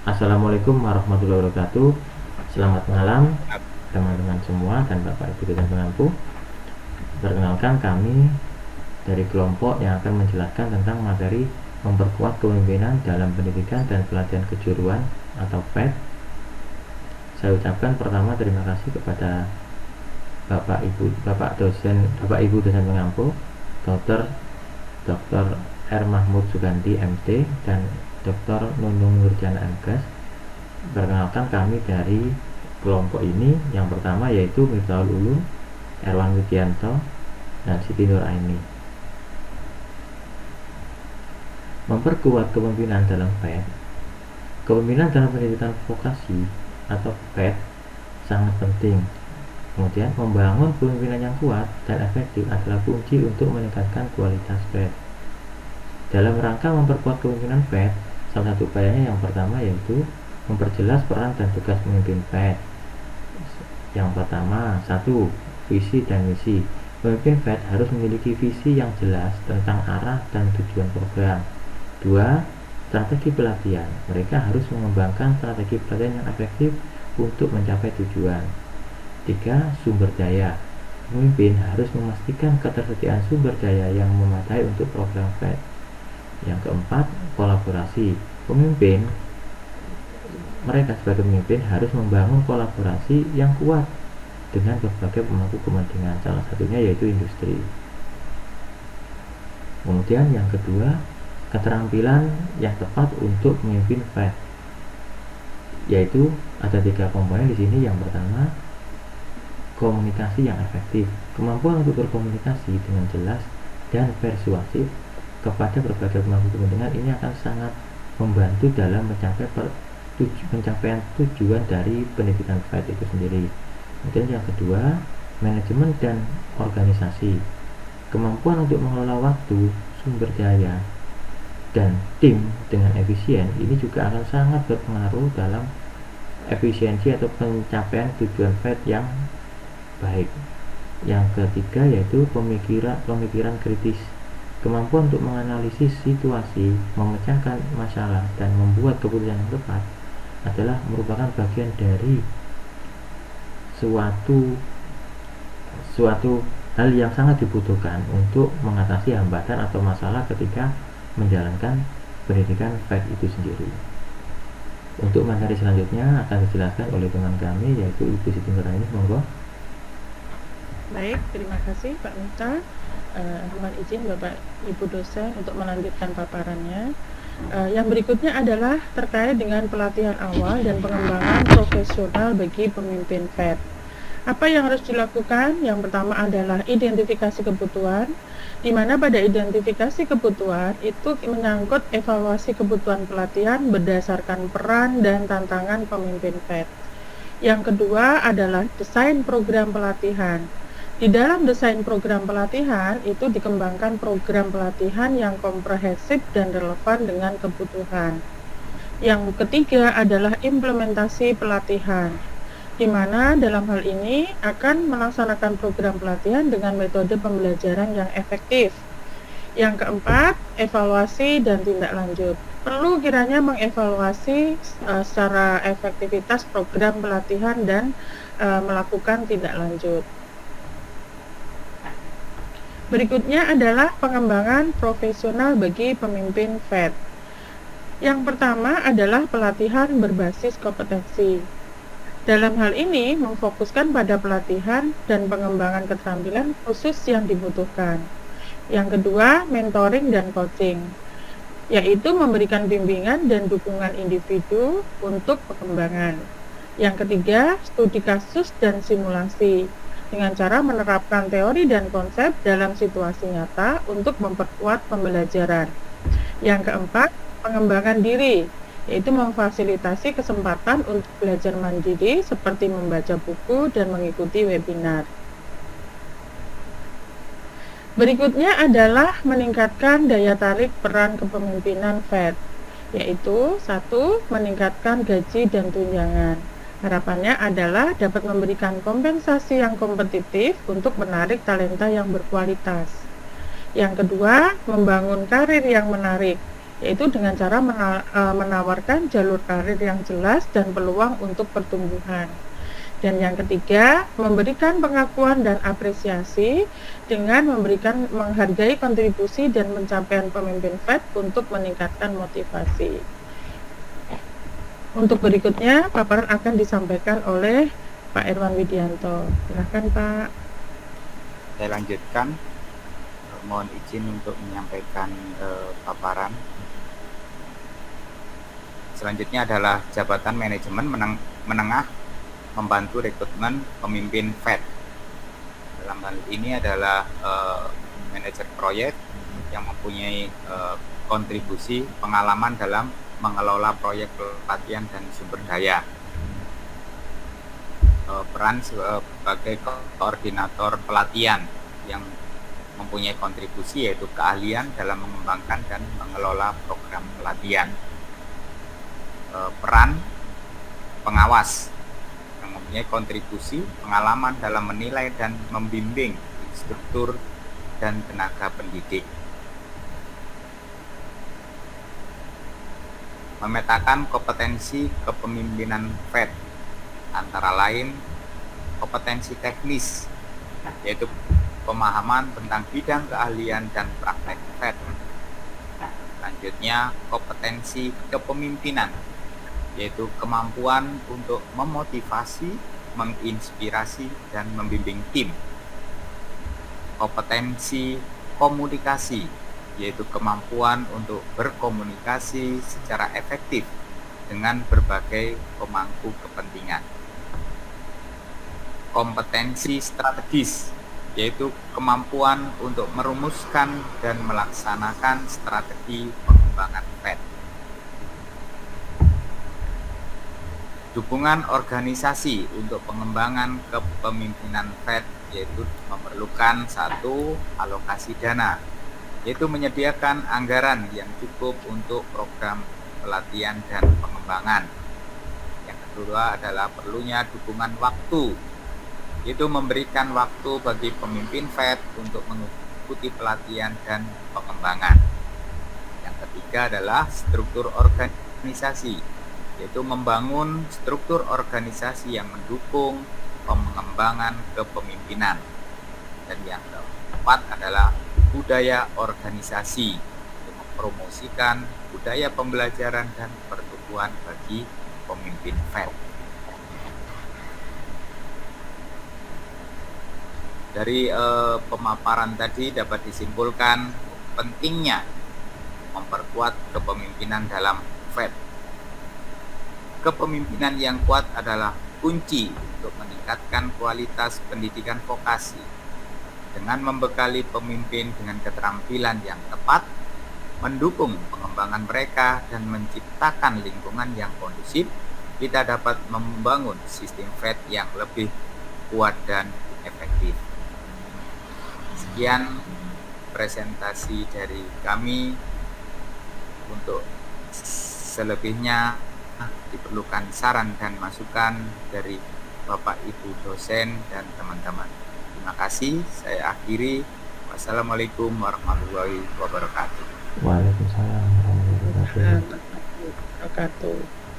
Assalamualaikum warahmatullahi wabarakatuh. Selamat malam teman-teman semua dan Bapak Ibu dosen pengampu. Perkenalkan, kami dari kelompok yang akan menjelaskan tentang materi memperkuat kepemimpinan dalam pendidikan dan pelatihan kejuruan atau PET. Saya ucapkan pertama terima kasih kepada Bapak Ibu dosen pengampu, Dr. R. Mahmud Sugandi MT dan Dr. Nunung Nurjana MKes. Perkenalkan, kami dari kelompok ini yang pertama yaitu Miftahul Ulum, Erwan Widianto, dan Siti Nuraini. Memperkuat kepemimpinan dalam PET. Kepemimpinan dalam pendidikan vokasi atau PET sangat penting. Kemudian membangun kepemimpinan yang kuat dan efektif adalah kunci untuk meningkatkan kualitas PET. Dalam rangka memperkuat kepemimpinan PET, salah satu upayanya yang pertama yaitu memperjelas peran dan tugas pemimpin PET. Yang pertama, 1. Visi dan misi. Pemimpin PET harus memiliki visi yang jelas tentang arah dan tujuan program. 2. Strategi pelatihan. Mereka harus mengembangkan strategi pelatihan yang efektif untuk mencapai tujuan. 3. Sumber daya. Pemimpin harus memastikan ketersediaan sumber daya yang memadai untuk program PET. Yang keempat, kolaborasi. Mereka sebagai pemimpin harus membangun kolaborasi yang kuat dengan berbagai pemangku kepentingan, salah satunya yaitu industri. Kemudian yang kedua, keterampilan yang tepat untuk memimpin PET, yaitu ada 3 komponen di sini. Yang pertama, komunikasi yang efektif. Kemampuan untuk berkomunikasi dengan jelas dan persuasif kepada berbagai pemangku kepentingan ini akan sangat membantu dalam pencapaian tujuan dari pendidikan PET itu sendiri. Kemudian yang kedua, manajemen dan organisasi. Kemampuan untuk mengelola waktu, sumber daya, dan tim dengan efisien ini juga akan sangat berpengaruh dalam efisiensi atau pencapaian tujuan PET yang baik. Yang ketiga yaitu pemikiran kritis. Kemampuan untuk menganalisis situasi, memecahkan masalah, dan membuat keputusan yang tepat adalah merupakan bagian dari suatu hal yang sangat dibutuhkan untuk mengatasi hambatan atau masalah ketika menjalankan pendidikan PET itu sendiri. Untuk materi selanjutnya akan dijelaskan oleh teman kami yaitu Ibu Siti Nuraini. Monggo. Baik, terima kasih Pak Mita. Mohon izin Bapak Ibu dosen untuk melanjutkan paparannya. Yang berikutnya adalah terkait dengan pelatihan awal dan pengembangan profesional bagi pemimpin PET. Apa yang harus dilakukan? Yang pertama adalah identifikasi kebutuhan, di mana pada identifikasi kebutuhan itu menyangkut evaluasi kebutuhan pelatihan berdasarkan peran dan tantangan pemimpin PET. Yang kedua adalah desain program pelatihan. Di dalam desain program pelatihan itu dikembangkan program pelatihan yang komprehensif dan relevan dengan kebutuhan. Yang ketiga adalah implementasi pelatihan, di mana dalam hal ini akan melaksanakan program pelatihan dengan metode pembelajaran yang efektif. Yang keempat, evaluasi dan tindak lanjut. Perlu kiranya mengevaluasi secara efektivitas program pelatihan dan melakukan tindak lanjut. Berikutnya adalah pengembangan profesional bagi pemimpin PET. Yang pertama adalah pelatihan berbasis kompetensi. Dalam hal ini, memfokuskan pada pelatihan dan pengembangan keterampilan khusus yang dibutuhkan. Yang kedua, mentoring dan coaching, yaitu memberikan bimbingan dan dukungan individu untuk pengembangan. Yang ketiga, studi kasus dan simulasi, dengan cara menerapkan teori dan konsep dalam situasi nyata untuk memperkuat pembelajaran. Yang keempat, pengembangan diri, yaitu memfasilitasi kesempatan untuk belajar mandiri seperti membaca buku dan mengikuti webinar. Berikutnya adalah meningkatkan daya tarik peran kepemimpinan FED, yaitu 1. Meningkatkan gaji dan tunjangan. Harapannya adalah dapat memberikan kompensasi yang kompetitif untuk menarik talenta yang berkualitas. Yang kedua, membangun karir yang menarik, yaitu dengan cara menawarkan jalur karir yang jelas dan peluang untuk pertumbuhan. Dan yang ketiga, memberikan pengakuan dan apresiasi dengan menghargai kontribusi dan pencapaian pemimpin FED untuk meningkatkan motivasi. Untuk berikutnya, paparan akan disampaikan oleh Pak Irwan Widianto. Silakan, Pak. Saya lanjutkan. Mohon izin untuk menyampaikan paparan. Selanjutnya adalah jabatan manajemen menengah membantu rekrutmen pemimpin FED. Dalam hal ini adalah manajer proyek yang mempunyai kontribusi pengalaman dalam mengelola proyek pelatihan dan sumber daya. Peran sebagai koordinator pelatihan yang mempunyai kontribusi yaitu keahlian dalam mengembangkan dan mengelola program pelatihan. Peran pengawas yang mempunyai kontribusi pengalaman dalam menilai dan membimbing instruktur dan tenaga pendidik. Memetakan kompetensi kepemimpinan FED antara lain kompetensi teknis, yaitu pemahaman tentang bidang keahlian dan praktek FED. Selanjutnya, kompetensi kepemimpinan, yaitu kemampuan untuk memotivasi, menginspirasi, dan membimbing tim. Kompetensi komunikasi, yaitu kemampuan untuk berkomunikasi secara efektif dengan berbagai pemangku kepentingan. Kompetensi strategis, yaitu kemampuan untuk merumuskan dan melaksanakan strategi pengembangan FED. Dukungan organisasi untuk pengembangan kepemimpinan FED, yaitu memerlukan 1. Alokasi dana, yaitu menyediakan anggaran yang cukup untuk program pelatihan dan pengembangan. Yang kedua adalah perlunya dukungan waktu, yaitu memberikan waktu bagi pemimpin FED untuk mengikuti pelatihan dan pengembangan. Yang ketiga adalah struktur organisasi, yaitu membangun struktur organisasi yang mendukung pengembangan kepemimpinan. Dan yang keempat adalah budaya organisasi, untuk mempromosikan budaya pembelajaran dan pertumbuhan bagi pemimpin FED. Dari pemaparan tadi dapat disimpulkan pentingnya memperkuat kepemimpinan dalam FED. Kepemimpinan yang kuat adalah kunci untuk meningkatkan kualitas pendidikan vokasi. Dengan membekali pemimpin dengan keterampilan yang tepat, mendukung pengembangan mereka, dan menciptakan lingkungan yang kondusif, kita dapat membangun sistem FED yang lebih kuat dan efektif. Sekian presentasi dari kami. Untuk selebihnya diperlukan saran dan masukan dari Bapak Ibu dosen dan teman-teman. Terima kasih. Saya akhiri. Wassalamualaikum warahmatullahi wabarakatuh. Waalaikumsalam warahmatullahi wabarakatuh. Wabarakatuh.